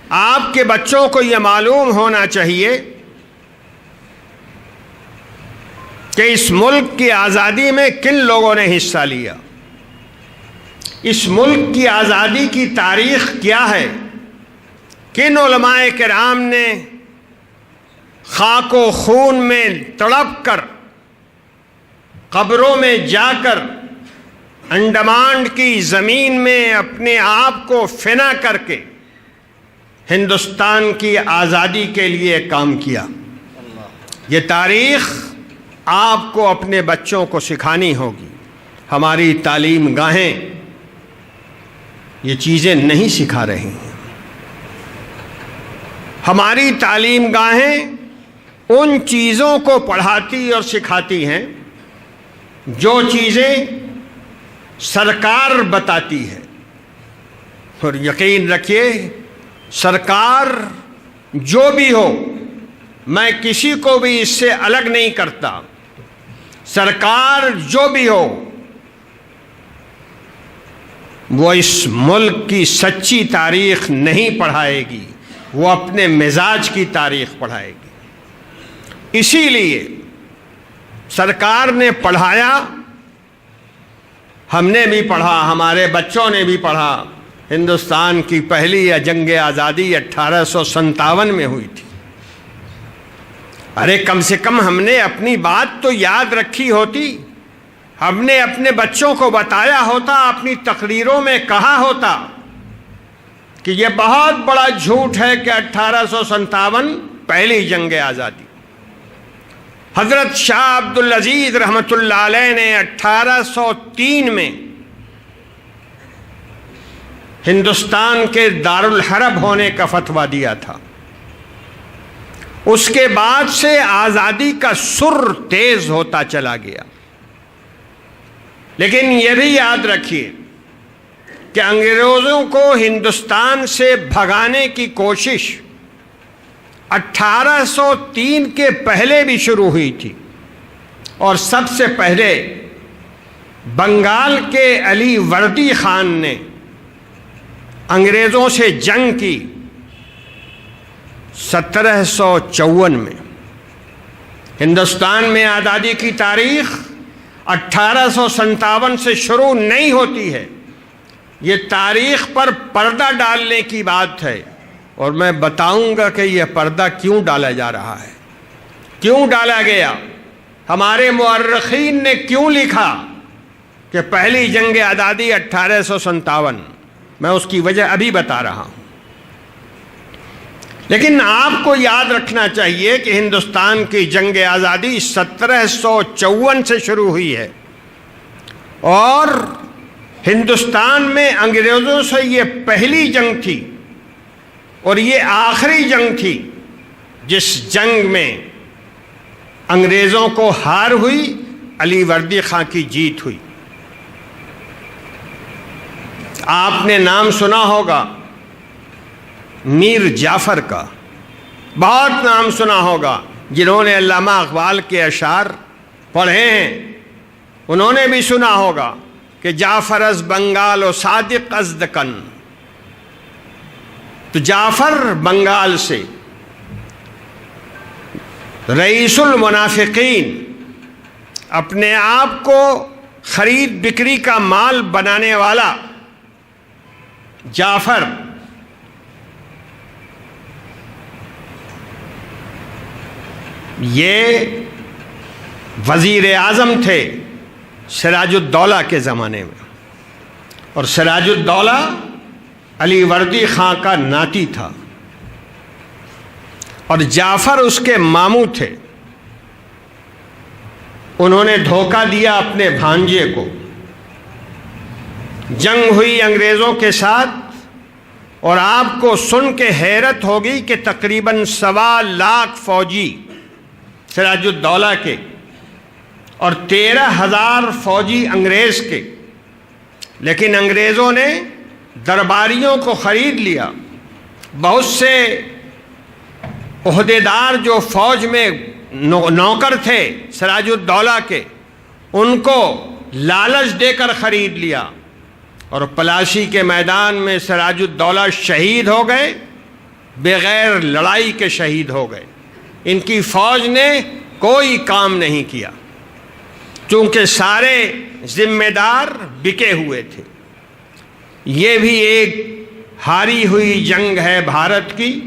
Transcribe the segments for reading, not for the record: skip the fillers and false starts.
آپ کے بچوں کو یہ معلوم ہونا چاہیے کہ اس ملک کی آزادی میں کن لوگوں نے حصہ لیا، اس ملک کی آزادی کی تاریخ کیا ہے، کن علماء کرام نے خاک و خون میں تڑپ کر، قبروں میں جا کر، انڈمان کی زمین میں اپنے آپ کو فنا کر کے ہندوستان کی آزادی کے لیے کام کیا۔ یہ تاریخ آپ کو اپنے بچوں کو سکھانی ہوگی۔ ہماری تعلیم گاہیں یہ چیزیں نہیں سکھا رہی ہیں۔ ہماری تعلیم گاہیں ان چیزوں کو پڑھاتی اور سکھاتی ہیں جو چیزیں سرکار بتاتی ہے، اور یقین رکھیے سرکار جو بھی ہو، میں کسی کو بھی اس سے الگ نہیں کرتا، سرکار جو بھی ہو وہ اس ملک کی سچی تاریخ نہیں پڑھائے گی، وہ اپنے مزاج کی تاریخ پڑھائے گی۔ اسی لیے سرکار نے پڑھایا، ہم نے بھی پڑھا، ہمارے بچوں نے بھی پڑھا۔ ہندوستان کی پہلی جنگ آزادی 1857 میں ہوئی تھی۔ ارے کم سے کم ہم نے اپنی بات تو یاد رکھی ہوتی، ہم نے اپنے بچوں کو بتایا ہوتا، اپنی تقریروں میں کہا ہوتا کہ یہ بہت بڑا جھوٹ ہے کہ 1857 پہلی جنگ آزادی۔ حضرت شاہ عبدالعزیز رحمۃ اللہ علیہ نے 1803 میں ہندوستان کے دارالحرب ہونے کا فتویٰ دیا تھا۔ اس کے بعد سے آزادی کا سر تیز ہوتا چلا گیا، لیکن یہ بھی یاد رکھیے کہ انگریزوں کو ہندوستان سے بھگانے کی کوشش 1803 کے پہلے بھی شروع ہوئی تھی، اور سب سے پہلے بنگال کے علی وردی خان نے انگریزوں سے جنگ کی 1754 میں۔ ہندوستان میں آزادی کی تاریخ 1857 سے شروع نہیں ہوتی ہے، یہ تاریخ پر پردہ ڈالنے کی بات ہے، اور میں بتاؤں گا کہ یہ پردہ کیوں ڈالا جا رہا ہے، کیوں ڈالا گیا، ہمارے مورخین نے کیوں لکھا کہ پہلی جنگ آزادی 1857۔ میں اس کی وجہ ابھی بتا رہا ہوں، لیکن آپ کو یاد رکھنا چاہیے کہ ہندوستان کی جنگ آزادی 1754 سے شروع ہوئی ہے، اور ہندوستان میں انگریزوں سے یہ پہلی جنگ تھی اور یہ آخری جنگ تھی جس جنگ میں انگریزوں کو ہار ہوئی، علی وردی خان کی جیت ہوئی۔ آپ نے نام سنا ہوگا میر جعفر کا، بہت نام سنا ہوگا، جنہوں نے علامہ اقبال کے اشعار پڑھے ہیں انہوں نے بھی سنا ہوگا کہ جعفر از بنگال و صادق از دکن۔ تو جعفر بنگال سے، رئیس المنافقین، اپنے آپ کو خرید بکری کا مال بنانے والا جعفر، یہ وزیر اعظم تھے سراج الدولہ کے زمانے میں، اور سراج الدولہ علی وردی خان کا ناتی تھا، اور جعفر اس کے ماموں تھے۔ انہوں نے دھوکہ دیا اپنے بھانجے کو، جنگ ہوئی انگریزوں کے ساتھ، اور آپ کو سن کے حیرت ہوگی کہ تقریباً 1.25 لاکھ فوجی سراج الدولہ کے اور 13,000 فوجی انگریز کے، لیکن انگریزوں نے درباریوں کو خرید لیا۔ بہت سے عہدیدار جو فوج میں نوکر تھے سراج الدولہ کے، ان کو لالچ دے کر خرید لیا، اور پلاشی کے میدان میں سراج الدولہ شہید ہو گئے، بغیر لڑائی کے شہید ہو گئے. ان کی فوج نے کوئی کام نہیں کیا چونکہ سارے ذمہ دار بکے ہوئے تھے. یہ بھی ایک ہاری ہوئی جنگ ہے بھارت کی،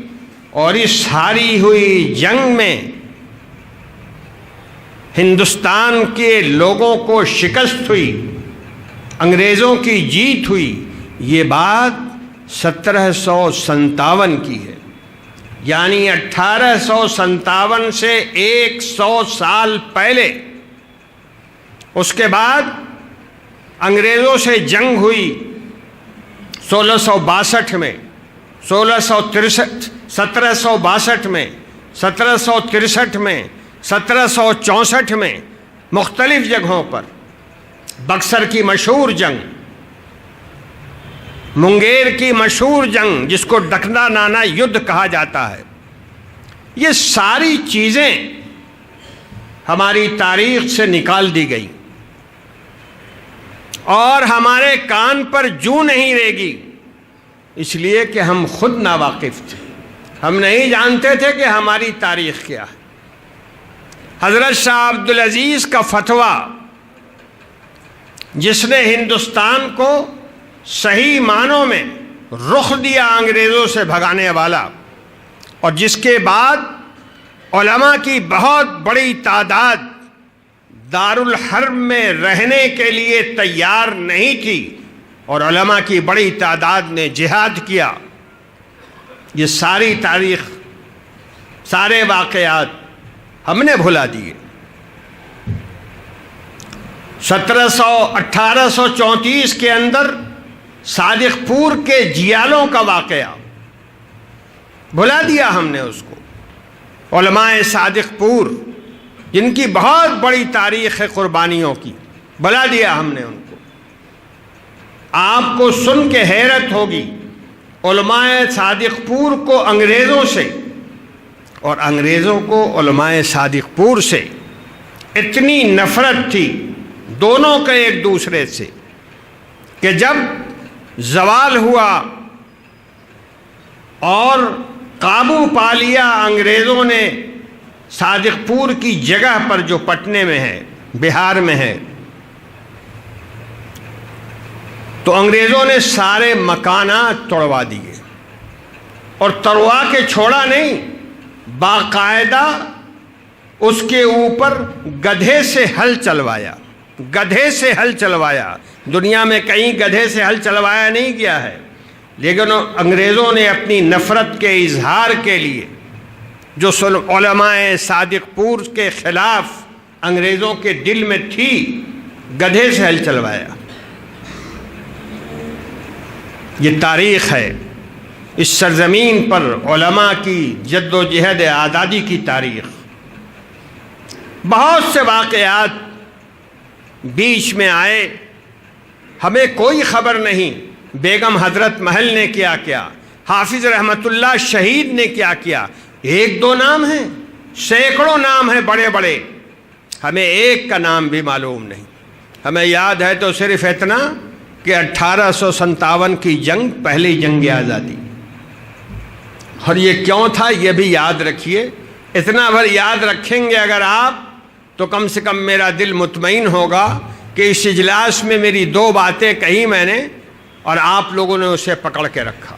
اور اس ہاری ہوئی جنگ میں ہندوستان کے لوگوں کو شکست ہوئی، انگریزوں کی جیت ہوئی. یہ بات 1757 کی ہے، یعنی 1857 سے 100 سال پہلے. اس کے بعد انگریزوں سے جنگ ہوئی 1662 میں، 1762 میں، 1763 میں، 1764 میں، مختلف جگہوں پر. بکسر کی مشہور جنگ، منگیر کی مشہور جنگ جس کو ڈکنا نانا یدھ کہا جاتا ہے. یہ ساری چیزیں ہماری تاریخ سے نکال دی گئی اور ہمارے کان پر جوں نہیں رہے گی، اس لیے کہ ہم خود ناواقف تھے. ہم نہیں جانتے تھے کہ ہماری تاریخ کیا ہے. حضرت شاہ عبدالعزیز کا فتویٰ، جس نے ہندوستان کو صحیح معنوں میں رخ دیا انگریزوں سے بھگانے والا، اور جس کے بعد علماء کی بہت بڑی تعداد دارالحرب میں رہنے کے لیے تیار نہیں تھی اور علماء کی بڑی تعداد نے جہاد کیا. یہ ساری تاریخ، سارے واقعات ہم نے بھلا دیے. 1834 کے اندر صادق پور کے جیالوں کا واقعہ بھلا دیا ہم نے اس کو. علماء صادق پور جن کی بہت بڑی تاریخ ہے قربانیوں کی، بھلا دیا ہم نے ان کو. آپ کو سن کے حیرت ہوگی، علماء صادق پور کو انگریزوں سے اور انگریزوں کو علماء صادق پور سے اتنی نفرت تھی دونوں کے ایک دوسرے سے کہ جب زوال ہوا اور قابو پا لیا انگریزوں نے صادق پور کی جگہ پر جو پٹنے میں ہے، بہار میں ہے، تو انگریزوں نے سارے مکانات توڑوا دیے اور توڑوا کے چھوڑا نہیں، باقاعدہ اس کے اوپر گدھے سے ہل چلوایا. گدھے سے ہل چلوایا. دنیا میں کہیں گدھے سے ہل چلوایا نہیں گیا ہے، لیکن انگریزوں نے اپنی نفرت کے اظہار کے لیے جو علماء صادق پور کے خلاف انگریزوں کے دل میں تھی، گدھے سے ہل چلوایا. یہ تاریخ ہے. اس سرزمین پر علماء کی جد و جہد آزادی کی تاریخ. بہت سے واقعات بیچ میں آئے، ہمیں کوئی خبر نہیں. بیگم حضرت محل نے کیا کیا، حافظ رحمت اللہ شہید نے کیا کیا. ایک دو نام ہیں، سینکڑوں نام ہیں بڑے بڑے، ہمیں ایک کا نام بھی معلوم نہیں. ہمیں یاد ہے تو صرف اتنا کہ 1857 کی جنگ پہلی جنگ آزادی. اور یہ کیوں تھا یہ بھی یاد رکھیے. اتنا بھر یاد رکھیں گے اگر آپ تو کم سے کم میرا دل مطمئن ہوگا کہ اس اجلاس میں میری دو باتیں کہی میں نے اور آپ لوگوں نے اسے پکڑ کے رکھا.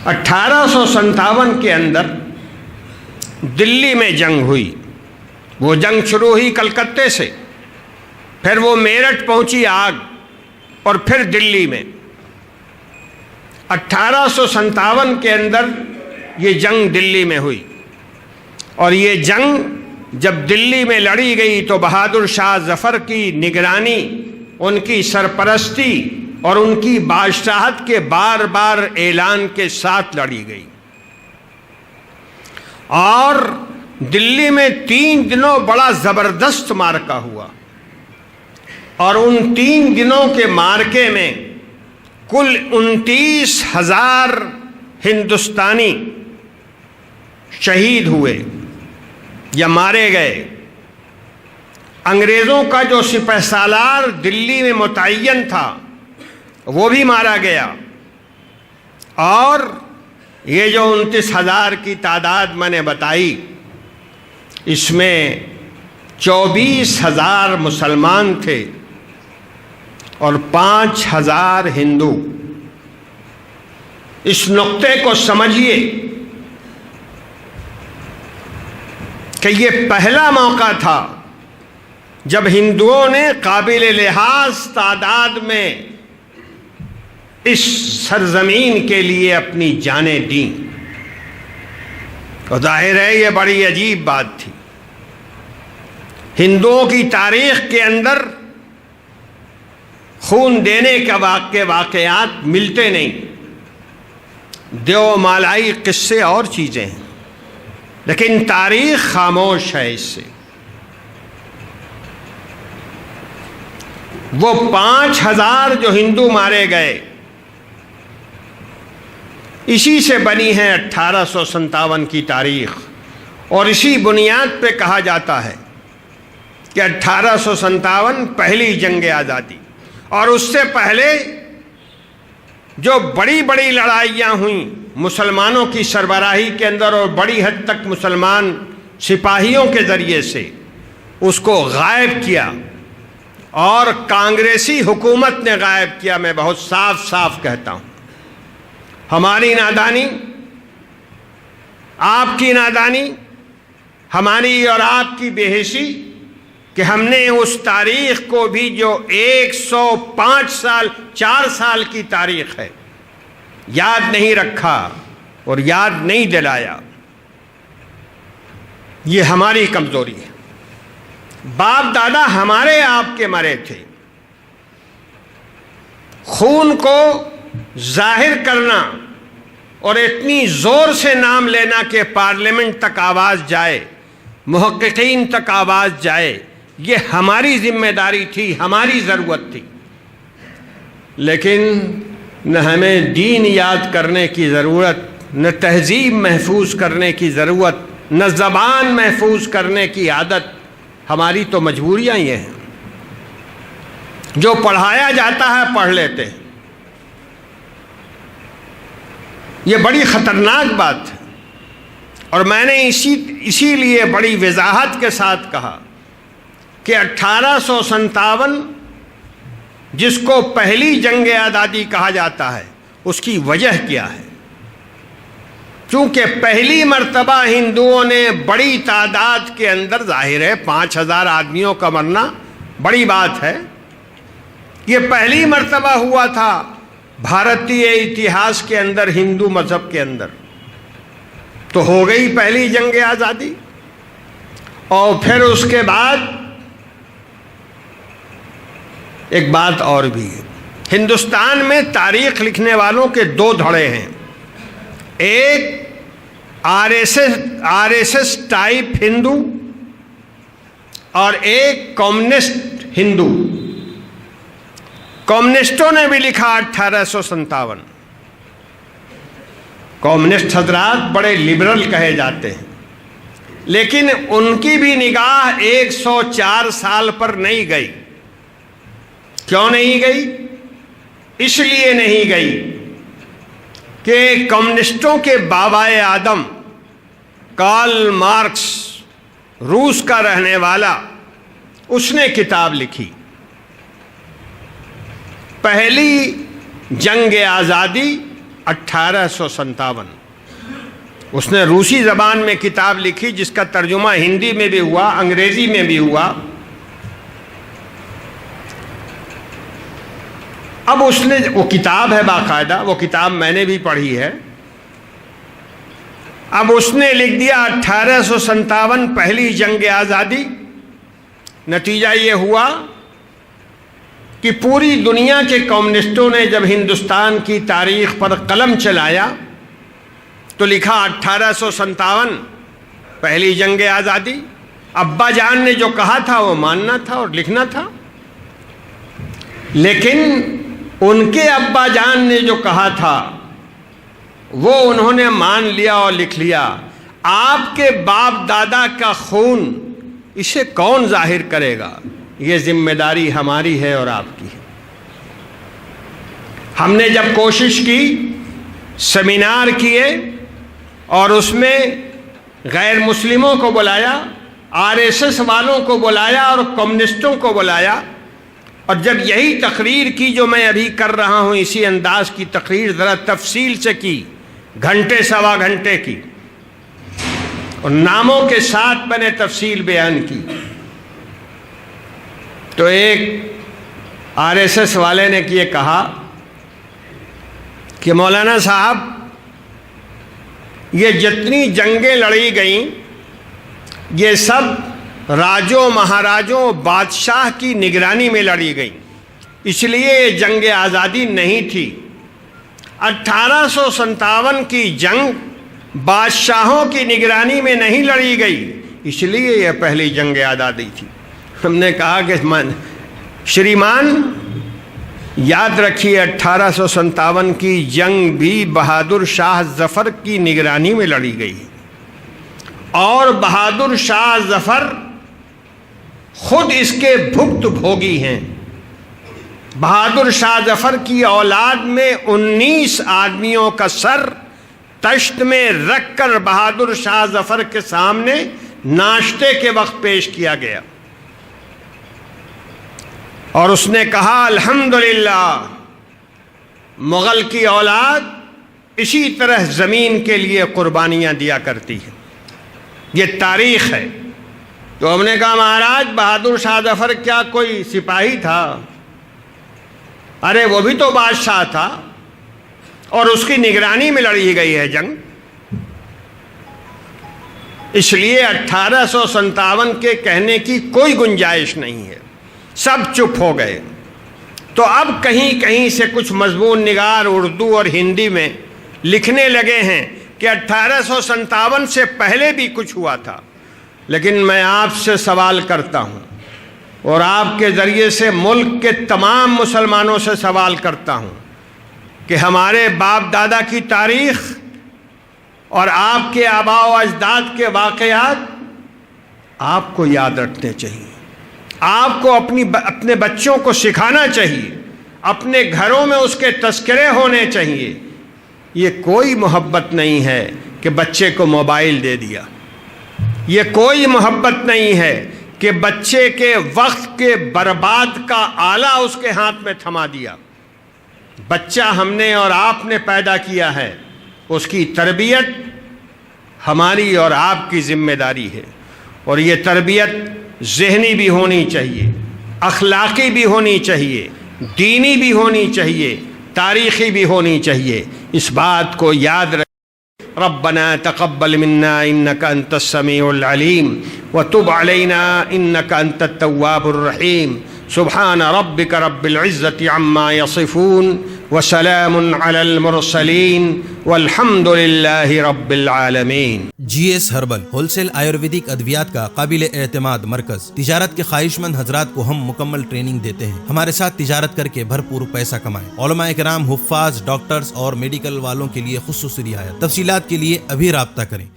1857 کے اندر دلی میں جنگ ہوئی. وہ جنگ شروع ہوئی کلکتے سے، پھر وہ میرٹھ پہنچی آگ، اور پھر دلی میں. 1857 کے اندر یہ جنگ دلی میں ہوئی، اور یہ جنگ جب دلی میں لڑی گئی تو بہادر شاہ ظفر کی نگرانی، ان کی سرپرستی اور ان کی بادشاہت کے بار بار اعلان کے ساتھ لڑی گئی. اور دلی میں 3 دنوں بڑا زبردست معرکہ ہوا، اور ان 3 دنوں کے معرکے میں کل 29,000 ہندوستانی شہید ہوئے یا مارے گئے. انگریزوں کا جو سپہ سالار دلی میں متعین تھا وہ بھی مارا گیا، اور یہ جو 29,000 کی تعداد میں نے بتائی، اس میں 24,000 مسلمان تھے اور 5,000 ہندو۔ اس نقطے کو سمجھیے کہ یہ پہلا موقع تھا جب ہندوؤں نے قابل لحاظ تعداد میں اس سرزمین کے لیے اپنی جانیں دیں، اور ظاہر ہے یہ بڑی عجیب بات تھی۔ ہندوؤں کی تاریخ کے اندر خون دینے کا واقعات ملتے نہیں، دیو مالائی قصے اور چیزیں ہیں، لیکن تاریخ خاموش ہے اس سے۔ وہ 5,000 جو ہندو مارے گئے، اسی سے بنی ہے 1857 کی تاریخ، اور اسی بنیاد پہ کہا جاتا ہے کہ 1857 پہلی جنگ آزادی، اور اس سے پہلے جو بڑی بڑی لڑائیاں ہوئیں مسلمانوں کی سربراہی کے اندر اور بڑی حد تک مسلمان سپاہیوں کے ذریعے سے، اس کو غائب کیا، اور کانگریسی حکومت نے غائب کیا۔ میں بہت صاف صاف کہتا ہوں، ہماری نادانی، آپ کی نادانی، ہماری اور آپ کی بے حسی کہ ہم نے اس تاریخ کو بھی جو 105 سال 4 سال کی تاریخ ہے یاد نہیں رکھا اور یاد نہیں دلایا۔ یہ ہماری کمزوری ہے۔ باپ دادا ہمارے آپ کے مرے تھے۔ خون کو ظاہر کرنا اور اتنی زور سے نام لینا کہ پارلیمنٹ تک آواز جائے، محققین تک آواز جائے، یہ ہماری ذمہ داری تھی، ہماری ضرورت تھی۔ لیکن نہ ہمیں دین یاد کرنے کی ضرورت، نہ تہذیب محفوظ کرنے کی ضرورت، نہ زبان محفوظ کرنے کی عادت۔ ہماری تو مجبوریاں یہ ہیں، جو پڑھایا جاتا ہے پڑھ لیتے ہیں۔ یہ بڑی خطرناک بات ہے، اور میں نے اسی لیے بڑی وضاحت کے ساتھ کہا کہ 1857 جس کو پہلی جنگ آزادی کہا جاتا ہے، اس کی وجہ کیا ہے؟ چونکہ پہلی مرتبہ ہندوؤں نے بڑی تعداد کے اندر، ظاہر ہے 5,000 آدمیوں کا مرنا بڑی بات ہے، یہ پہلی مرتبہ ہوا تھا بھارتی اتہاس کے اندر، ہندو مذہب کے اندر۔ تو ہو گئی پہلی جنگ آزادی، اور پھر اس کے بعد ایک بات اور بھی ہے۔ ہندوستان میں تاریخ لکھنے والوں کے 2 دھڑے ہیں، ایک آر ایس ایس ٹائپ ہندو اور ایک کمیونسٹ ہندو۔ کمیونسٹوں نے بھی لکھا 1857۔ کمیونسٹ حضرات بڑے لبرل کہے جاتے ہیں، لیکن ان کی بھی نگاہ 104 سال پر نہیں گئی۔ کیوں نہیں گئی؟ اس لیے نہیں گئی کہ کمیونسٹوں کے بابا آدم کارل مارکس، روس کا رہنے والا، اس نے کتاب لکھی پہلی جنگ آزادی 1857۔ اس نے روسی زبان میں کتاب لکھی جس کا ترجمہ ہندی میں بھی ہوا، انگریزی میں بھی ہوا۔ اب اس نے، وہ کتاب ہے باقاعدہ، وہ کتاب میں نے بھی پڑھی ہے۔ اب اس نے لکھ دیا 1857 پہلی جنگ آزادی۔ نتیجہ یہ ہوا کہ پوری دنیا کے کمیونسٹوں نے جب ہندوستان کی تاریخ پر قلم چلایا تو لکھا 1857 پہلی جنگ آزادی۔ ابا جان نے جو کہا تھا وہ ماننا تھا اور لکھنا تھا، لیکن ان کے ابا جان نے جو کہا تھا وہ انہوں نے مان لیا اور لکھ لیا۔ آپ کے باپ دادا کا خون، اسے کون ظاہر کرے گا؟ یہ ذمہ داری ہماری ہے اور آپ کی ہے۔ ہم نے جب کوشش کی، سیمینار کیے، اور اس میں غیر مسلموں کو بلایا، RSS والوں کو بلایا اور کمیونسٹوں کو بلایا، اور جب یہی تقریر کی جو میں ابھی کر رہا ہوں، اسی انداز کی تقریر ذرا تفصیل سے کی، گھنٹے سوا گھنٹے کی، اور ناموں کے ساتھ میں نے تفصیل بیان کی، تو ایک RSS والے نے یہ کہا کہ مولانا صاحب یہ جتنی جنگیں لڑی گئیں یہ سب راجوں مہاراجوں بادشاہ کی نگرانی میں لڑی گئیں، اس لیے یہ جنگ آزادی نہیں تھی۔ 1857 کی جنگ بادشاہوں کی نگرانی میں نہیں لڑی گئی، اس لیے یہ پہلی جنگ آزادی تھی۔ ہم نے کہا کہ شریمان یاد رکھیے 1857 کی جنگ بھی بہادر شاہ ظفر کی نگرانی میں لڑی گئی، اور بہادر شاہ ظفر خود اس کے بھگت بھوگی ہیں۔ بہادر شاہ ظفر کی اولاد میں 19 آدمیوں کا سر تشت میں رکھ کر بہادر شاہ ظفر کے سامنے ناشتے کے وقت پیش کیا گیا، اور اس نے کہا الحمدللہ مغل کی اولاد اسی طرح زمین کے لیے قربانیاں دیا کرتی ہے، یہ تاریخ ہے۔ تو ہم نے کہا مہاراج بہادر شاہ ظفر کیا کوئی سپاہی تھا؟ ارے وہ بھی تو بادشاہ تھا، اور اس کی نگرانی میں لڑی گئی ہے جنگ، اس لیے 1857 کے کہنے کی کوئی گنجائش نہیں ہے۔ سب چپ ہو گئے۔ تو اب کہیں کہیں سے کچھ مضمون نگار اردو اور ہندی میں لکھنے لگے ہیں کہ 1857 سے پہلے بھی کچھ ہوا تھا، لیکن میں آپ سے سوال کرتا ہوں، اور آپ کے ذریعے سے ملک کے تمام مسلمانوں سے سوال کرتا ہوں کہ ہمارے باپ دادا کی تاریخ اور آپ کے آباء و اجداد کے واقعات آپ کو یاد رکھنے چاہیے، آپ کو اپنے بچوں کو سکھانا چاہیے، اپنے گھروں میں اس کے تذکرے ہونے چاہیے۔ یہ کوئی محبت نہیں ہے کہ بچے کو موبائل دے دیا، یہ کوئی محبت نہیں ہے کہ بچے کے وقت کے برباد کا آلہ اس کے ہاتھ میں تھما دیا۔ بچہ ہم نے اور آپ نے پیدا کیا ہے، اس کی تربیت ہماری اور آپ کی ذمہ داری ہے، اور یہ تربیت ذہنی بھی ہونی چاہیے، اخلاقی بھی ہونی چاہیے، دینی بھی ہونی چاہیے، تاریخی بھی ہونی چاہیے۔ اس بات کو یاد رکھیں۔ ربنا تقبل منا انك انت السميع العليم وتب علينا انك انت التواب الرحيم سبحان ربك رب العزة عما يصفون وسلام على المرسلين والحمد لله رب العالمين۔ GS herbal wholesale ayurvedic ادویات کا قابل اعتماد مرکز۔ تجارت کے خواہش مند حضرات کو ہم مکمل ٹریننگ دیتے ہیں۔ ہمارے ساتھ تجارت کر کے بھرپور پیسہ کمائیں۔ علماء کرام، حفاظ، ڈاکٹرز اور میڈیکل والوں کے لیے خصوصی رعایت۔ تفصیلات کے لیے ابھی رابطہ کریں۔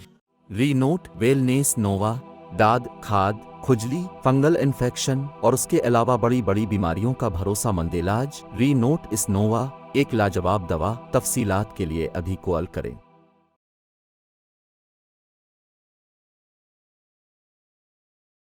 ری نوٹ ویلنیس نووا داد، کھاد، کھجلی، فنگل انفیکشن اور اس کے علاوہ بڑی بڑی بیماریوں کا بھروسہ مند علاج۔ ری نوٹ اس نووا ایک لاجواب دوا۔ تفصیلات کے لیے ابھی کال کریں۔